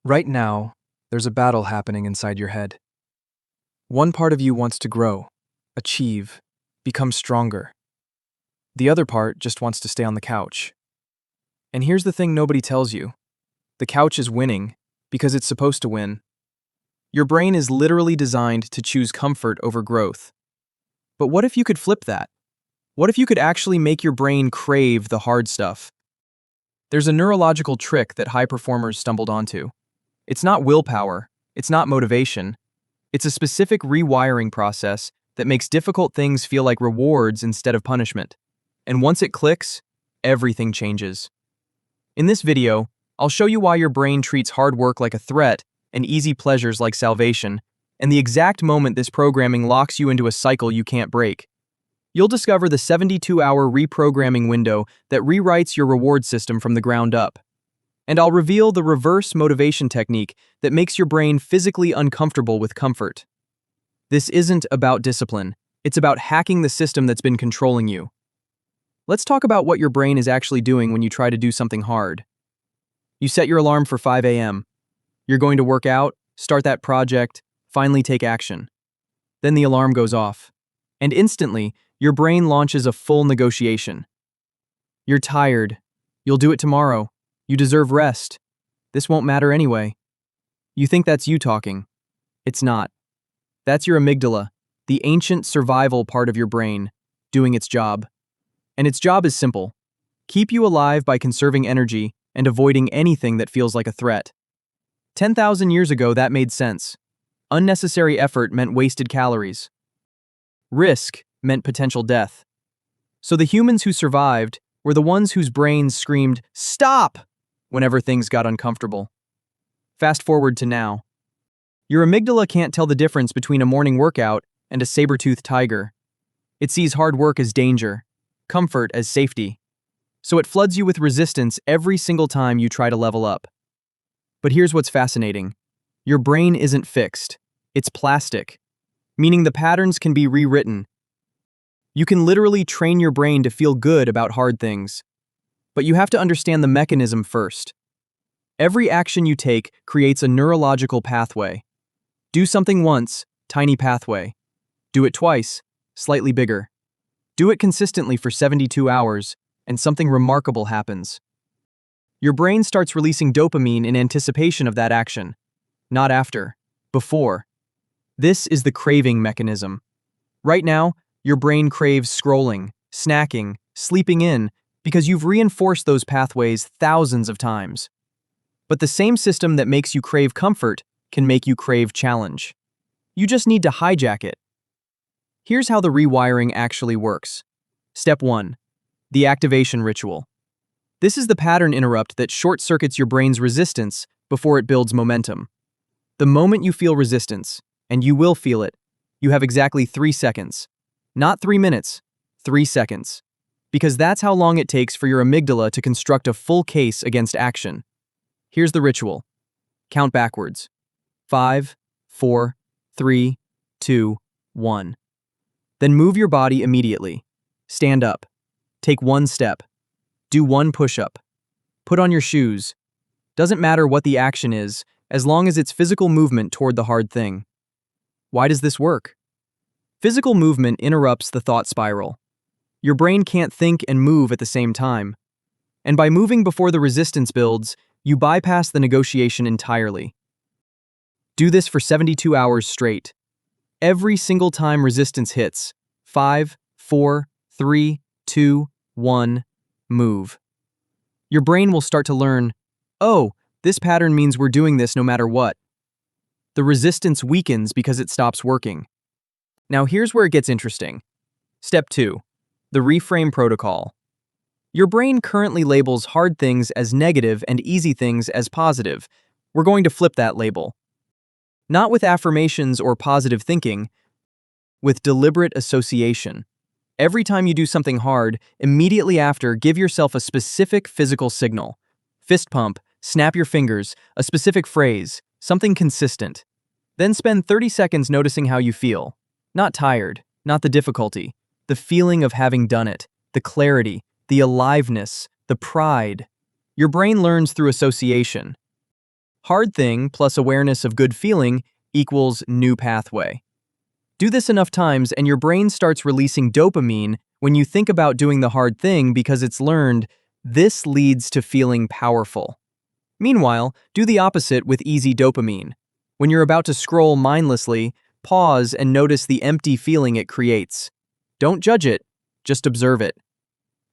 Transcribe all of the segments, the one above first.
Right now, there's a battle happening inside your head. One part of you wants to grow, achieve, become stronger. The other part just wants to stay on the couch. And here's the thing nobody tells you. The couch is winning because it's supposed to win. Your brain is literally designed to choose comfort over growth. But what if you could flip that? What if you could actually make your brain crave the hard stuff? There's a neurological trick that high performers stumbled onto. It's not willpower, it's not motivation. It's a specific rewiring process that makes difficult things feel like rewards instead of punishment. And once it clicks, everything changes. In this video, I'll show you why your brain treats hard work like a threat and easy pleasures like salvation, and the exact moment this programming locks you into a cycle you can't break. You'll discover the 72-hour reprogramming window that rewrites your reward system from the ground up. And I'll reveal the reverse motivation technique that makes your brain physically uncomfortable with comfort. This isn't about discipline, it's about hacking the system that's been controlling you. Let's talk about what your brain is actually doing when you try to do something hard. You set your alarm for 5 a.m. You're going to work out, start that project, finally take action. Then the alarm goes off, and instantly, your brain launches a full negotiation. You're tired. You'll do it tomorrow. You deserve rest. This won't matter anyway. You think that's you talking. It's not. That's your amygdala, the ancient survival part of your brain, doing its job. And its job is simple. Keep you alive by conserving energy and avoiding anything that feels like a threat. 10,000 years ago, that made sense. Unnecessary effort meant wasted calories. Risk meant potential death. So the humans who survived were the ones whose brains screamed, "Stop!" whenever things got uncomfortable. Fast forward to now. Your amygdala can't tell the difference between a morning workout and a saber-toothed tiger. It sees hard work as danger, comfort as safety. So it floods you with resistance every single time you try to level up. But here's what's fascinating. Your brain isn't fixed. It's plastic, meaning the patterns can be rewritten. You can literally train your brain to feel good about hard things. But you have to understand the mechanism first. Every action you take creates a neurological pathway. Do something once, tiny pathway. Do it twice, slightly bigger. Do it consistently for 72 hours, and something remarkable happens. Your brain starts releasing dopamine in anticipation of that action. Not after, before. This is the craving mechanism. Right now, your brain craves scrolling, snacking, sleeping in, because you've reinforced those pathways thousands of times. But the same system that makes you crave comfort can make you crave challenge. You just need to hijack it. Here's how the rewiring actually works. Step 1. The activation ritual. This is the pattern interrupt that short-circuits your brain's resistance before it builds momentum. The moment you feel resistance, and you will feel it, you have exactly 3 seconds. Not 3 minutes, 3 seconds. Because that's how long it takes for your amygdala to construct a full case against action. Here's the ritual. Count backwards. 5, 4, 3, 2, 1. Then move your body immediately. Stand up. Take 1 step. Do 1 push-up. Put on your shoes. Doesn't matter what the action is, as long as it's physical movement toward the hard thing. Why does this work? Physical movement interrupts the thought spiral. Your brain can't think and move at the same time. And by moving before the resistance builds, you bypass the negotiation entirely. Do this for 72 hours straight. Every single time resistance hits, 5, 4, 3, 2, 1, move. Your brain will start to learn, oh, this pattern means we're doing this no matter what. The resistance weakens because it stops working. Now here's where it gets interesting. Step 2. The reframe protocol. Your brain currently labels hard things as negative and easy things as positive. We're going to flip that label. Not with affirmations or positive thinking, with deliberate association. Every time you do something hard, immediately after, give yourself a specific physical signal. Fist pump, snap your fingers, a specific phrase, something consistent. Then spend 30 seconds noticing how you feel. Not tired, not the difficulty, the feeling of having done it, the clarity, the aliveness, the pride. Your brain learns through association. Hard thing plus awareness of good feeling equals new pathway. Do this enough times and your brain starts releasing dopamine when you think about doing the hard thing because it's learned this leads to feeling powerful. Meanwhile, do the opposite with easy dopamine. When you're about to scroll mindlessly, pause and notice the empty feeling it creates. Don't judge it, just observe it.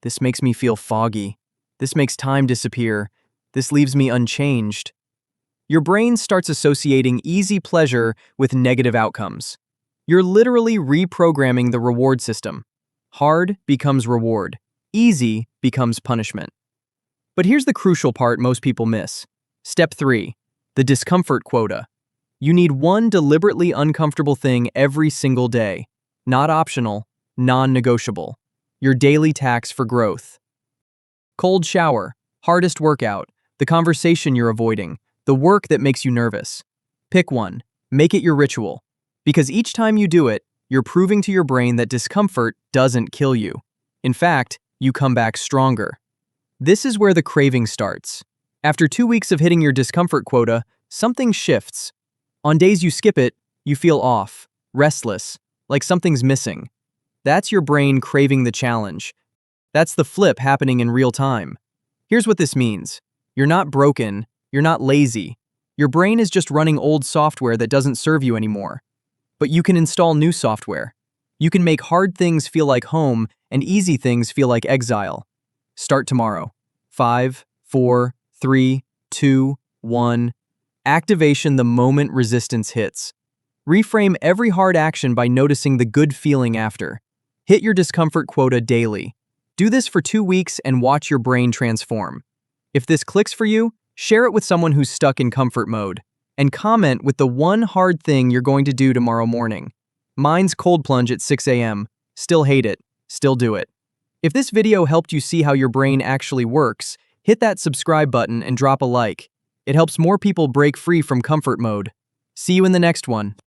This makes me feel foggy. This makes time disappear. This leaves me unchanged. Your brain starts associating easy pleasure with negative outcomes. You're literally reprogramming the reward system. Hard becomes reward. Easy becomes punishment. But here's the crucial part most people miss. Step 3. The discomfort quota. You need one deliberately uncomfortable thing every single day. Not optional, non-negotiable. Your daily tax for growth. Cold shower, hardest workout, the conversation you're avoiding, the work that makes you nervous. Pick one. Make it your ritual. Because each time you do it, you're proving to your brain that discomfort doesn't kill you. In fact, you come back stronger. This is where the craving starts. After 2 weeks of hitting your discomfort quota, something shifts. On days you skip it, you feel off, restless, like something's missing. That's your brain craving the challenge. That's the flip happening in real time. Here's what this means. You're not broken, you're not lazy. Your brain is just running old software that doesn't serve you anymore. But you can install new software. You can make hard things feel like home and easy things feel like exile. Start tomorrow. 5, 4, 3, 2, 1. Activation the moment resistance hits. Reframe every hard action by noticing the good feeling after. Hit your discomfort quota daily. Do this for 2 weeks and watch your brain transform. If this clicks for you, share it with someone who's stuck in comfort mode. And comment with the one hard thing you're going to do tomorrow morning. Mine's cold plunge at 6 a.m. Still hate it. Still do it. If this video helped you see how your brain actually works, hit that subscribe button and drop a like. It helps more people break free from comfort mode. See you in the next one.